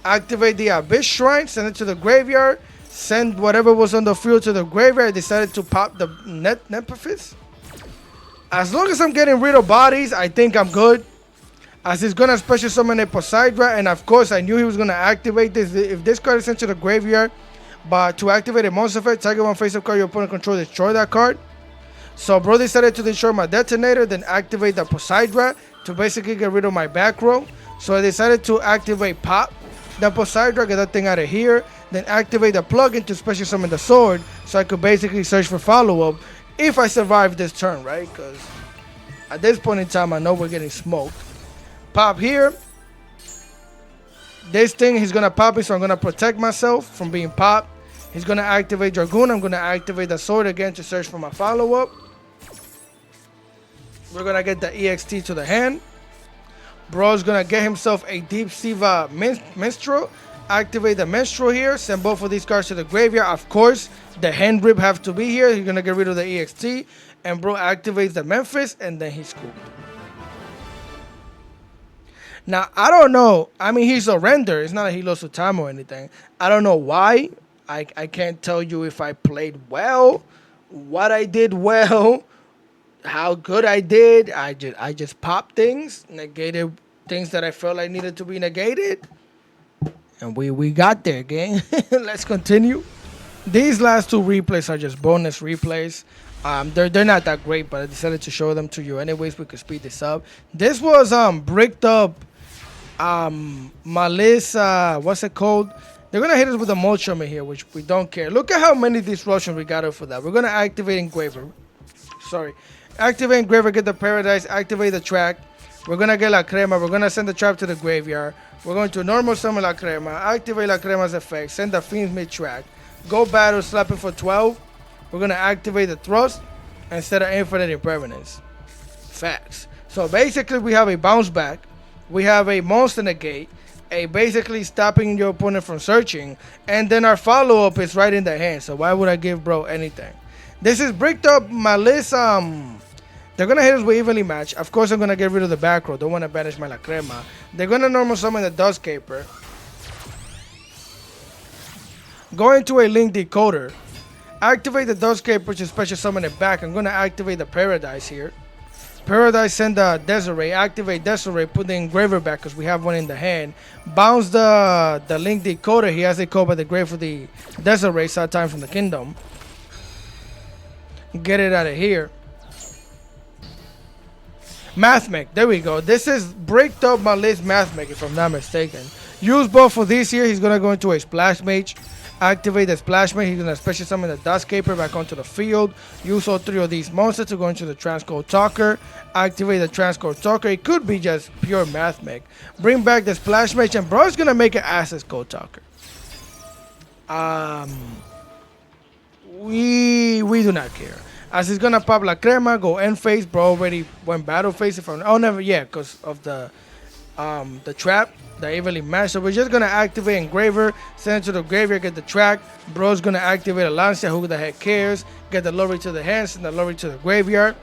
Speaker 1: Activate the Abyss Shrine. Send it to the graveyard. Send whatever was on the field to the graveyard. I decided to pop the Nemesis. As long as I'm getting rid of bodies, I think I'm good. As he's going to special summon a Poseidra. And of course, I knew he was going to activate this. If this card is sent to the graveyard, but to activate a monster effect, target one face-up card your opponent control, destroy that card. So bro decided to destroy my detonator, then activate the Poseidra to basically get rid of my back row. So I decided to activate pop the Poseidra, get that thing out of here, then activate the plugin to special summon the sword, so I could basically search for follow-up if I survive this turn, right? Because at this point in time, I know we're getting smoked. Pop here. This thing, he's going to pop it, so I'm going to protect myself from being popped. He's going to activate Dragoon. I'm going to activate the sword again to search for my follow-up. We're going to get the EXT to the hand. Bro's going to get himself a Deep Siva Minstrel. Activate the Minstrel here. Send both of these cards to the graveyard. Of course, the hand rip have to be here. He's going to get rid of the EXT. And bro activates the Memphis, and then he's cool. Now, I don't know. I mean, he surrendered. It's not like he lost to time or anything. I don't know why. I can't tell you if I played well, what I did well, how good I did. I just popped things, negated things that I felt I needed to be negated. And we got there, gang. Let's continue. These last 2 replays are just bonus replays. They're not that great, but I decided to show them to you anyways. We could speed this up. This was bricked up Maliss, what's it called? They're going to hit us with a Molchum here, which we don't care. Look at how many disruptions we got out for that. We're going to activate Engraver. Activate Engraver, get the Paradise, activate the track. We're going to get La Crema. We're going to send the trap to the graveyard. We're going to normal summon La Crema, activate La Crema's effect, send the Fiends mid-track. Go battle, slap it for 12. We're going to activate the Thrust instead of Infinite Impermanence. Facts. So basically, we have a bounce back. We have a monster negate. A basically stopping your opponent from searching, and then our follow-up is right in the hand. So why would I give bro anything? This is bricked up Maliss. They're gonna hit us with evenly match. Of course, I'm gonna get rid of the back row. Don't want to banish my La Crema. They're gonna normal summon the Dust Caper. Go into a Link Decoder. Activate the Dust Caper to special summon it back. I'm gonna activate the Paradise here. Paradise, send the Desiree, activate Desiree, put the Engraver back because we have one in the hand. Bounce the Link Decoder. He has a code by the grave for the Desiree, Sad Time from the Kingdom. Get it out of here. Mathmech. There we go. This is Breaked Up Maliss Mathmech, if I'm not mistaken. Use both for this here. He's gonna go into a Splash Mage. Activate the Splash Mage. He's gonna special summon the Dust Caper back onto the field. Use all 3 of these monsters to go into the Transcode Talker. Activate the Transcode Talker. It could be just pure Mathmech. Bring back the Splash Mage, and bro is gonna make an Access Code Talker. We do not care. As he's gonna pop La Crema, go end phase. Bro already went battle phase. If I'm never, yeah, because of the trap that evenly matched. So we're just gonna activate Engraver, send it to the graveyard, get the track. Bro's gonna activate a Lancia. Who the heck cares? Get the Lorry to the hand, send the Lorry to the graveyard.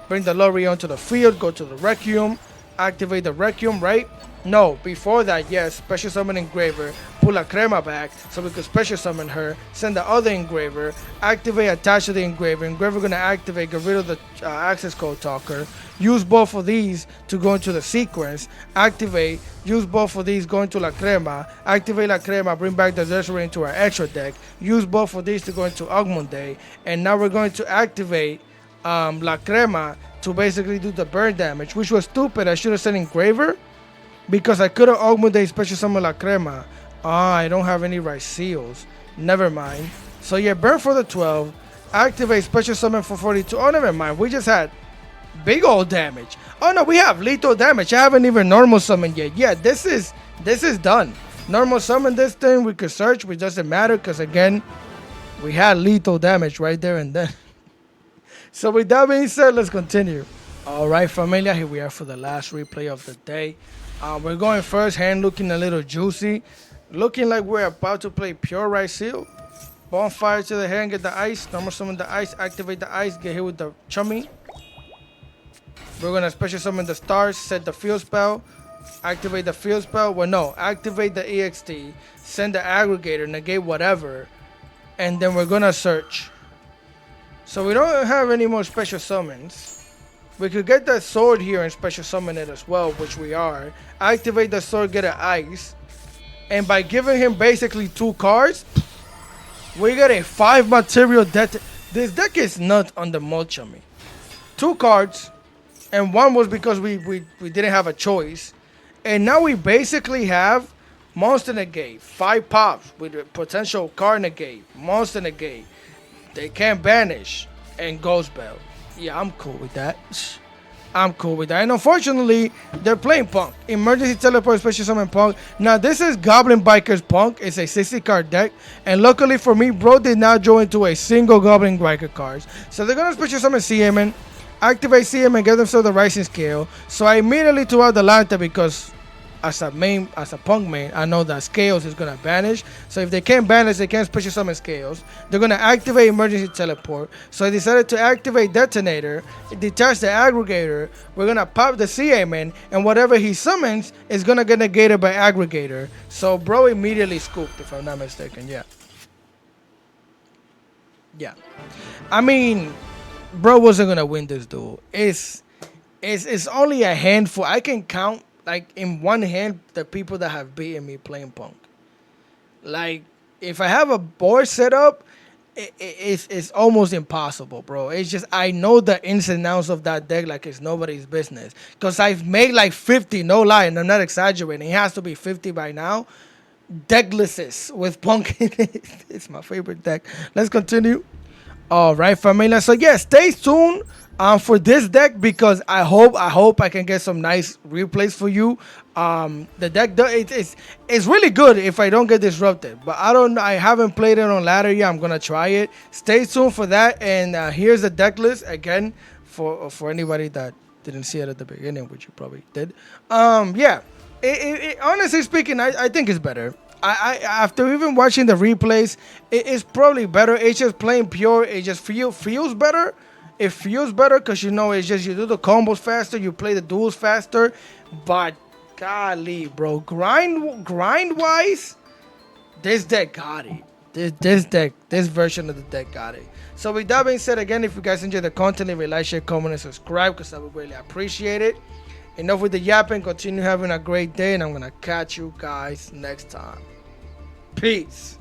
Speaker 1: Bring the Lorry onto the field. Go to the Requiem. Activate the Requiem, right? No, before that, yes, special summon Engraver, pull a Crema back so we could special summon her, send the other Engraver, activate, attach to the Engraver. Engraver gonna activate, get rid of the Access Code Talker, use both of these to go into the sequence, activate, use both of these, go into La Crema, activate La Crema, bring back the Desiree into our extra deck, use both of these to go into Agmunde, and now we're going to activate La Crema to basically do the burn damage, which was stupid. I should have sent Engraver. Because I could have Agmunde special summon La Crema. I don't have any right seals. Never mind. So yeah, burn for the 12. Activate special summon for 42. Oh, never mind. We just had big old damage. Oh no, we have lethal damage. I haven't even normal summoned yet. Yeah, this is done. Normal summon this thing. We could search, which doesn't matter because again, we had lethal damage right there and then. So with that being said, let's continue. All right, familia, here we are for the last replay of the day. We're going first, hand looking a little juicy. Looking like we're about to play pure right seal. Bonfire to the hand, get the ice. Normal summon the ice, activate the ice, get hit with the chummy. We're going to special summon the stars, set the field spell. Activate the field spell. Well, no, activate the EXT. Send the aggregator, negate whatever. And then we're going to search. So we don't have any more special summons. We could get that sword here and special summon it as well, which we are. Activate the sword, get an ice. And by giving him basically 2 cards, we get a 5 material deck. This deck is not on the Molchami. 2 cards, and 1 was because we didn't have a choice. And now we basically have Monster Negate, 5 pops with a potential card negate, Monster Negate. They can't banish, and Ghost Bell. Yeah, I'm cool with that. I'm cool with that. And unfortunately, they're playing Punk. Emergency Teleport, Special Summon Punk. Now, this is Goblin Bikers Punk. It's a 60 card deck. And luckily for me, bro did not draw into a single Goblin Biker cards. So they're going to Special Summon CMN, activate CMN, get themselves the Rising Scale. So I immediately threw out the Lanta because as a Punk main, I know that Scales is going to banish. So if they can't banish, they can't special summon Scales. They're going to activate Emergency Teleport. So I decided to activate Detonator, detach the Aggregator. We're going to pop the CMN, and whatever he summons is going to get negated by Aggregator. So bro immediately scooped, if I'm not mistaken. Yeah. I mean, bro wasn't going to win this duel. It's only a handful. I can count like in one hand the people that have beaten me playing Punk. Like if I have a board set up, it's almost impossible, bro. It's just I know the ins and outs of that deck like it's nobody's business. Because I've made like 50, no lie, and I'm not exaggerating. It has to be 50 by now. Decklists with Punk in it. It's my favorite deck. Let's continue. All right, familia. So yeah, stay tuned for this deck because I hope I can get some nice replays for you. The deck it's really good if I don't get disrupted, but I haven't played it on ladder yet. I'm gonna try it. Stay tuned for that. And here's the deck list again for anybody that didn't see it at the beginning, which you probably did. Yeah. Honestly speaking, I think it's better. I after even watching the replays, it's probably better. It's just plain pure. It just feels better. It feels better because it's just you do the combos faster, you play the duels faster. But golly, bro, grind wise, this deck got it. This version of the deck got it. So with that being said, again, if you guys enjoy the content, leave a like, share, comment, and subscribe because I would really appreciate it. Enough with the yapping. Continue having a great day, and I'm gonna catch you guys next time. Peace.